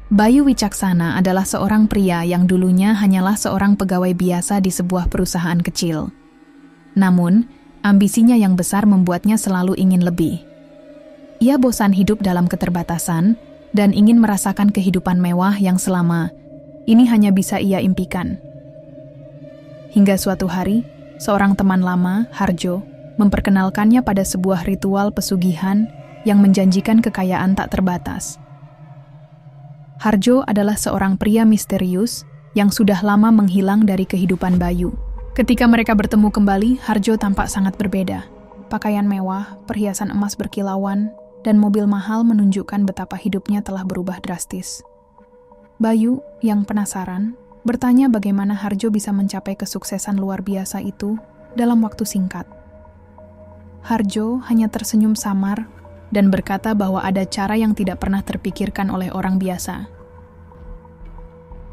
Bayu Wicaksana adalah seorang pria yang dulunya hanyalah seorang pegawai biasa di sebuah perusahaan kecil. Namun, ambisinya yang besar membuatnya selalu ingin lebih. Ia bosan hidup dalam keterbatasan dan ingin merasakan kehidupan mewah yang selama ini hanya bisa ia impikan. Hingga suatu hari, seorang teman lama, Harjo, memperkenalkannya pada sebuah ritual pesugihan yang menjanjikan kekayaan tak terbatas. Harjo adalah seorang pria misterius yang sudah lama menghilang dari kehidupan Bayu. Ketika mereka bertemu kembali, Harjo tampak sangat berbeda. Pakaian mewah, perhiasan emas berkilauan, dan mobil mahal menunjukkan betapa hidupnya telah berubah drastis. Bayu, yang penasaran, bertanya bagaimana Harjo bisa mencapai kesuksesan luar biasa itu dalam waktu singkat. Harjo hanya tersenyum samar dan berkata bahwa ada cara yang tidak pernah terpikirkan oleh orang biasa.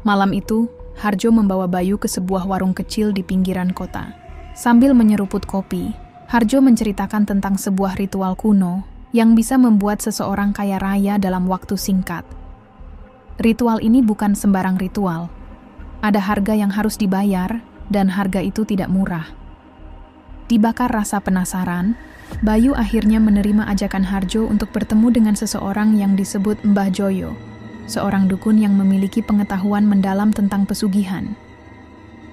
Malam itu, Harjo membawa Bayu ke sebuah warung kecil di pinggiran kota. Sambil menyeruput kopi, Harjo menceritakan tentang sebuah ritual kuno yang bisa membuat seseorang kaya raya dalam waktu singkat. Ritual ini bukan sembarang ritual. Ada harga yang harus dibayar, dan harga itu tidak murah. Dibakar rasa penasaran, Bayu akhirnya menerima ajakan Harjo untuk bertemu dengan seseorang yang disebut Mbah Joyo, seorang dukun yang memiliki pengetahuan mendalam tentang pesugihan.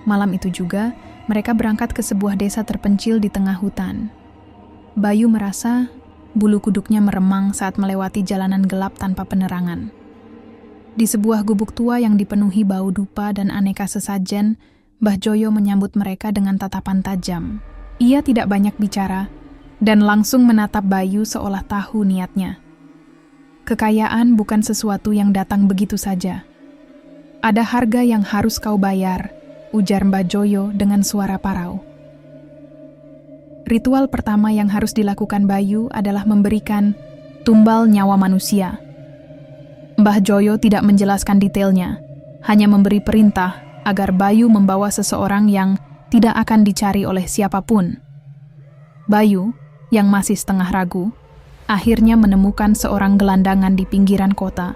Malam itu juga, mereka berangkat ke sebuah desa terpencil di tengah hutan. Bayu merasa bulu kuduknya meremang saat melewati jalanan gelap tanpa penerangan. Di sebuah gubuk tua yang dipenuhi bau dupa dan aneka sesajen, Mbah Joyo menyambut mereka dengan tatapan tajam. Ia tidak banyak bicara, dan langsung menatap Bayu seolah tahu niatnya. Kekayaan bukan sesuatu yang datang begitu saja. Ada harga yang harus kau bayar, ujar Mbah Joyo dengan suara parau. Ritual pertama yang harus dilakukan Bayu adalah memberikan tumbal nyawa manusia. Mbah Joyo tidak menjelaskan detailnya, hanya memberi perintah agar Bayu membawa seseorang yang tidak akan dicari oleh siapapun. Bayu, yang masih setengah ragu, akhirnya menemukan seorang gelandangan di pinggiran kota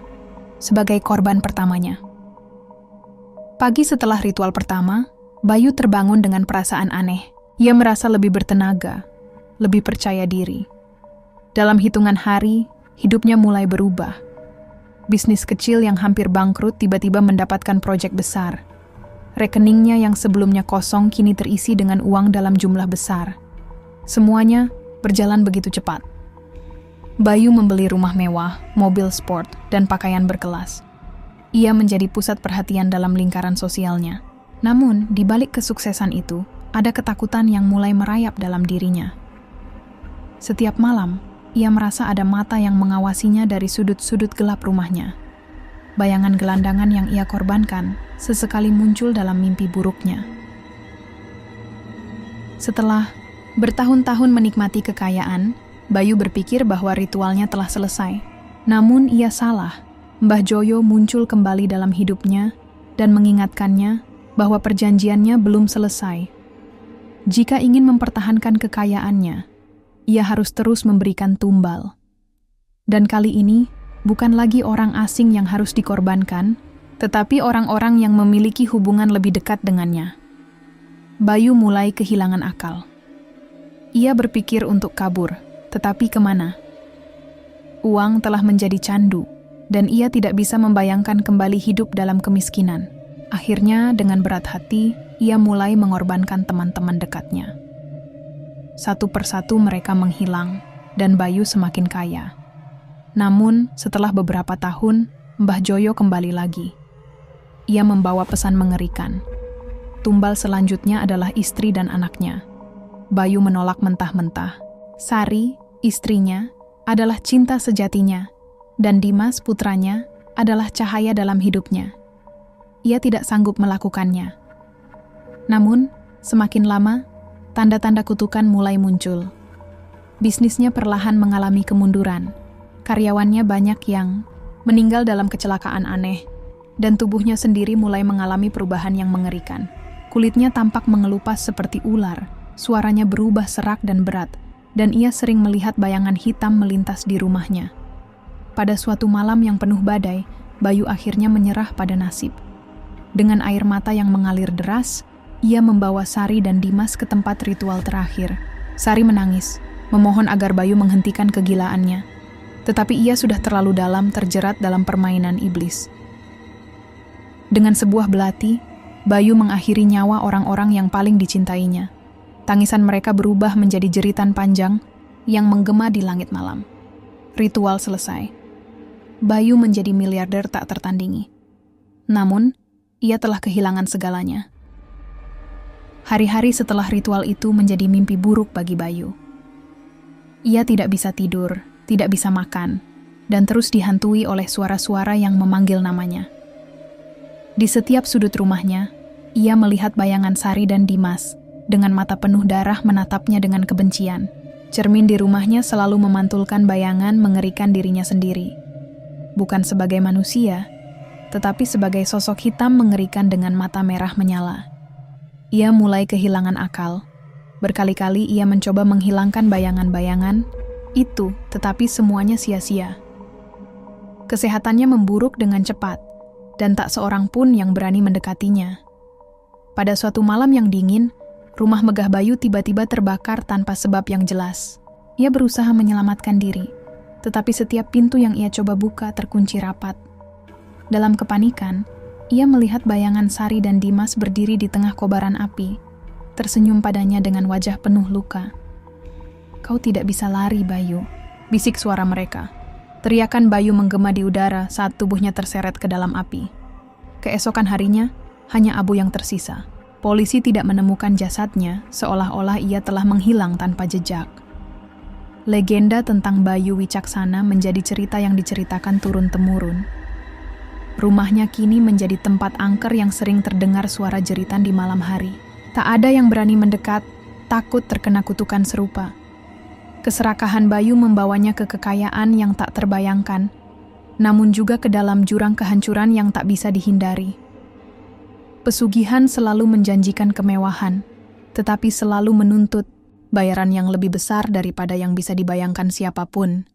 sebagai korban pertamanya. Pagi setelah ritual pertama, Bayu terbangun dengan perasaan aneh. Ia merasa lebih bertenaga, lebih percaya diri. Dalam hitungan hari, hidupnya mulai berubah. Bisnis kecil yang hampir bangkrut tiba-tiba mendapatkan proyek besar. Rekeningnya yang sebelumnya kosong kini terisi dengan uang dalam jumlah besar. Semuanya berjalan begitu cepat. Bayu membeli rumah mewah, mobil sport, dan pakaian berkelas. Ia menjadi pusat perhatian dalam lingkaran sosialnya. Namun, di balik kesuksesan itu, ada ketakutan yang mulai merayap dalam dirinya. Setiap malam, ia merasa ada mata yang mengawasinya dari sudut-sudut gelap rumahnya. Bayangan gelandangan yang ia korbankan sesekali muncul dalam mimpi buruknya. Setelah bertahun-tahun menikmati kekayaan, Bayu berpikir bahwa ritualnya telah selesai. Namun ia salah. Mbah Joyo muncul kembali dalam hidupnya dan mengingatkannya bahwa perjanjiannya belum selesai. Jika ingin mempertahankan kekayaannya, ia harus terus memberikan tumbal. Dan kali ini, bukan lagi orang asing yang harus dikorbankan, tetapi orang-orang yang memiliki hubungan lebih dekat dengannya. Bayu mulai kehilangan akal. Ia berpikir untuk kabur, tetapi kemana? Uang telah menjadi candu, dan ia tidak bisa membayangkan kembali hidup dalam kemiskinan. Akhirnya, dengan berat hati, ia mulai mengorbankan teman-teman dekatnya. Satu persatu mereka menghilang, dan Bayu semakin kaya. Namun, setelah beberapa tahun, Mbah Joyo kembali lagi. Ia membawa pesan mengerikan. Tumbal selanjutnya adalah istri dan anaknya. Bayu menolak mentah-mentah. Sari, istrinya, adalah cinta sejatinya, dan Dimas, putranya, adalah cahaya dalam hidupnya. Ia tidak sanggup melakukannya. Namun, semakin lama, tanda-tanda kutukan mulai muncul. Bisnisnya perlahan mengalami kemunduran. Karyawannya banyak yang meninggal dalam kecelakaan aneh, dan tubuhnya sendiri mulai mengalami perubahan yang mengerikan. Kulitnya tampak mengelupas seperti ular, suaranya berubah serak dan berat, dan ia sering melihat bayangan hitam melintas di rumahnya. Pada suatu malam yang penuh badai, Bayu akhirnya menyerah pada nasib. Dengan air mata yang mengalir deras, ia membawa Sari dan Dimas ke tempat ritual terakhir. Sari menangis, memohon agar Bayu menghentikan kegilaannya. Tetapi ia sudah terlalu dalam terjerat dalam permainan iblis. Dengan sebuah belati, Bayu mengakhiri nyawa orang-orang yang paling dicintainya. Tangisan mereka berubah menjadi jeritan panjang yang menggema di langit malam. Ritual selesai. Bayu menjadi miliarder tak tertandingi. Namun, ia telah kehilangan segalanya. Hari-hari setelah ritual itu menjadi mimpi buruk bagi Bayu. Ia tidak bisa tidur, tidak bisa makan, dan terus dihantui oleh suara-suara yang memanggil namanya. Di setiap sudut rumahnya, ia melihat bayangan Sari dan Dimas, dengan mata penuh darah menatapnya dengan kebencian. Cermin di rumahnya selalu memantulkan bayangan mengerikan dirinya sendiri. Bukan sebagai manusia, tetapi sebagai sosok hitam mengerikan dengan mata merah menyala. Ia mulai kehilangan akal. Berkali-kali ia mencoba menghilangkan bayangan-bayangan itu, tetapi semuanya sia-sia. Kesehatannya memburuk dengan cepat, dan tak seorang pun yang berani mendekatinya. Pada suatu malam yang dingin, rumah megah Bayu tiba-tiba terbakar tanpa sebab yang jelas. Ia berusaha menyelamatkan diri, tetapi setiap pintu yang ia coba buka terkunci rapat. Dalam kepanikan, ia melihat bayangan Sari dan Dimas berdiri di tengah kobaran api, tersenyum padanya dengan wajah penuh luka. "Kau tidak bisa lari, Bayu," bisik suara mereka. Teriakan Bayu menggema di udara saat tubuhnya terseret ke dalam api. Keesokan harinya, hanya abu yang tersisa. Polisi tidak menemukan jasadnya, seolah-olah ia telah menghilang tanpa jejak. Legenda tentang Bayu Wicaksana menjadi cerita yang diceritakan turun-temurun. Rumahnya kini menjadi tempat angker yang sering terdengar suara jeritan di malam hari. Tak ada yang berani mendekat, takut terkena kutukan serupa. Keserakahan Bayu membawanya ke kekayaan yang tak terbayangkan, namun juga ke dalam jurang kehancuran yang tak bisa dihindari. Pesugihan selalu menjanjikan kemewahan, tetapi selalu menuntut bayaran yang lebih besar daripada yang bisa dibayangkan siapapun.